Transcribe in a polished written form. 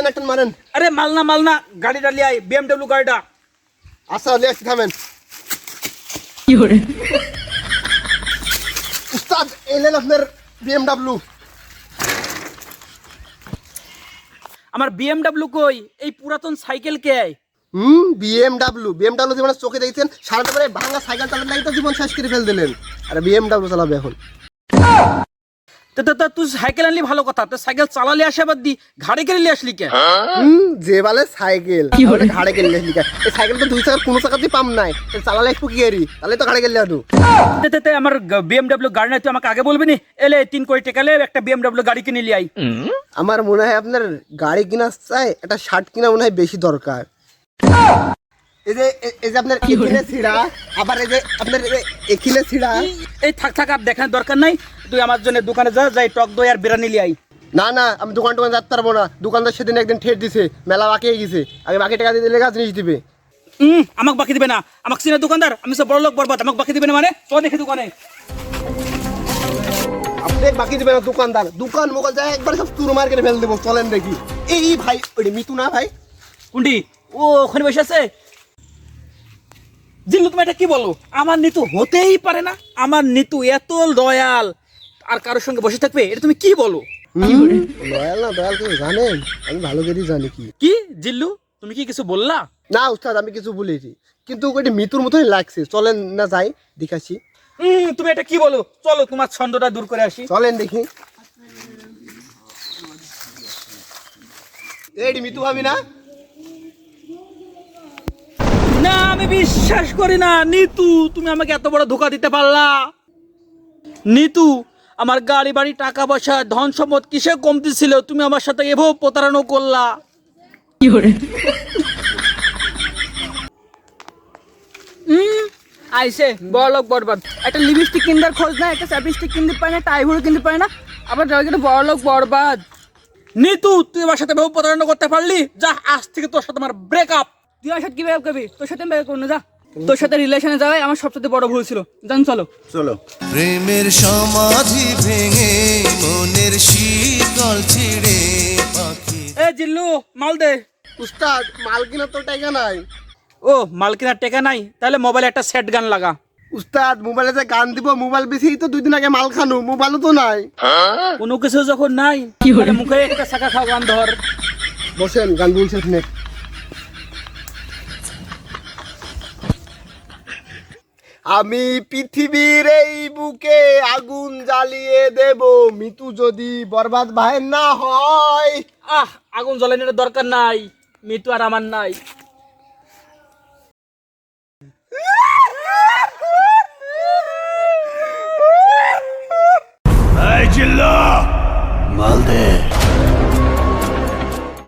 একটা মারেন। আরে মাল না গাড়িটা লিয়ে আই, BMW গাড়িটা। আচ্ছা লিয়ে আসছি, থামেন। উস্তাদ এলেন আপনার BMW। আমার BMW কই? এই পুরাতন সাইকেল কে? BMW জীবনে চোখে দেখছেন, সারাটা পরে ভাঙা সাইকেল চালাতে লাগে তো জীবন শেষ করে ফেল দিলেন। আরে BMW চালাবে এখন। তুই সাইকেল আনলি ভালো কথা, তো সাইকেল চালালে আসে বাদ দি ঘাড়ে করে নিয়ে আসলি কে? যে বলে সাইকেল ঘাড়ে গেলে আসলি কে? এই সাইকেল তো দুই চাকার কোনো চাকাতেই পাম নাই, চালালে একটু কি এরি, তাহলে তো ঘাড়ে গেলে আদু। আমার BMW গাড়ি নাই, তুই আমাকে আগে বলবি নি? এলে 3 কোটি টাকা লে একটা BMW গাড়ি কিনে নিয়ে আই। আমার মনে হয় আপনার গাড়ি কিনা চাই, একটা শার্ট কিনা মনে হয় বেশি দরকার। এই যে আপনার এখানে ছিড়া, আবার এই যে আপনার এখানে ছিড়া। এই থাক আর দেখার দরকার নাই, তুই আমার জন্য দোকানে যাই টক দই আর বিরিয়ানি লিয়ে আই। না আমি দোকান যেতে পারবো না। দোকানদার সেদিন একদিন ঠেট দিছে, মেলা বাকি হয়ে গেছে। আগে বাকি টাকা দিয়ে দিলে জিনিস দিবে। আমাকে বাকি দিবে না? আমাকে চিনে দোকানদার, আমি সব বড় লোক বরবাদ, আমাকে বাকি দিবে না মানে? তো দেখি দোকানে আপনি বাকি দিবে না দোকানদার। দোকান মোকাল যায় একবার সব চুরো মার করে ফেল দেবো, চলেন দেখি। এই ভাই ওই মিতু না ভাই? কুন্ডি ও ওখানে বসে আছে। জিল্লু তুমি এটা কি বলো? আমার নিতু হতেই পারে না, আমার নিতু এত লয়াল আর কারোর সঙ্গে বসে থাকবে, এটা তুমি কি বলো? লয়াল না দয়াল কেউ জানেন? আমি ভালো করেই জানি। কি জিল্লু তুমি কি কিছু বললা? না উস্তাদ আমি কিছু বলেছি, কিন্তু ওইটা মিতুর মতোই লাগছে। চলেন না যাই দেখাচ্ছি। তুমি এটা কি বলো? চলো তোমার ছন্দটা দূর করে আসি। চলেন দেখি। এই মিতু ভাবি না? না আমি বিশ্বাস করি না। নিতু তুমি আমাকে এত বড় ধোকা দিতে পারলা? নিতু আমার গাড়ি বাড়ি টাকা পয়সা ধন সম্পদ কিসে কমতি ছিল, তুমি আমার সাথে এভাবে প্রতারণা করলা। আইসে বড়লোক বরবাদ। একটা লিপস্টিক কিনবার খোঁজ না, একটা চ্যাপস্টিক কিনতে পারে না, একটা আইভরি কিনতে পারে না, আবার একটা বড়লোক বরবাদ। নিতু তুই আমার সাথে এভাবে প্রতারণা করতে পারলি? যা আজ থেকে তোর সাথে আমার ব্রেকআপ। তুই আমার সাথে কি ব্যাপার করবি? তোর সাথে ব্যাপার করুন, যা। তোর সাথে রিলেশনে যাওয়াই আমার সবচেয়ে বড় ভুল ছিল। জান চলো চলো। প্রেমের সমাধি ভেঙে মনের শীতল ছিড়ে পাখি। এ জিল্লু মাল দে। উস্তাদ মাল কিনা তো টাকা নাই। ও মাল কেনার টাকা নাই? তাহলে মোবাইলে একটা সেট গান লাগা। উস্তাদ মোবাইলে যে গান দিব, মোবাইল বেশি তো 2 দিন আগে মাল খানো, মোবাইলও তো নাই। কোনো কিছু যখন নাই তাহলে মুখে একটা শাখা খাও, গান ধর। বসেন গান বলছে শুনে। আমি পৃথিবীর এই বুকে আগুন জ্বালিয়ে দেব, মিতু যদি বরবাদ ভাই না হয়। আগুন জ্বলানোর দরকার নাই, মৃত্যু আর আমার নাই।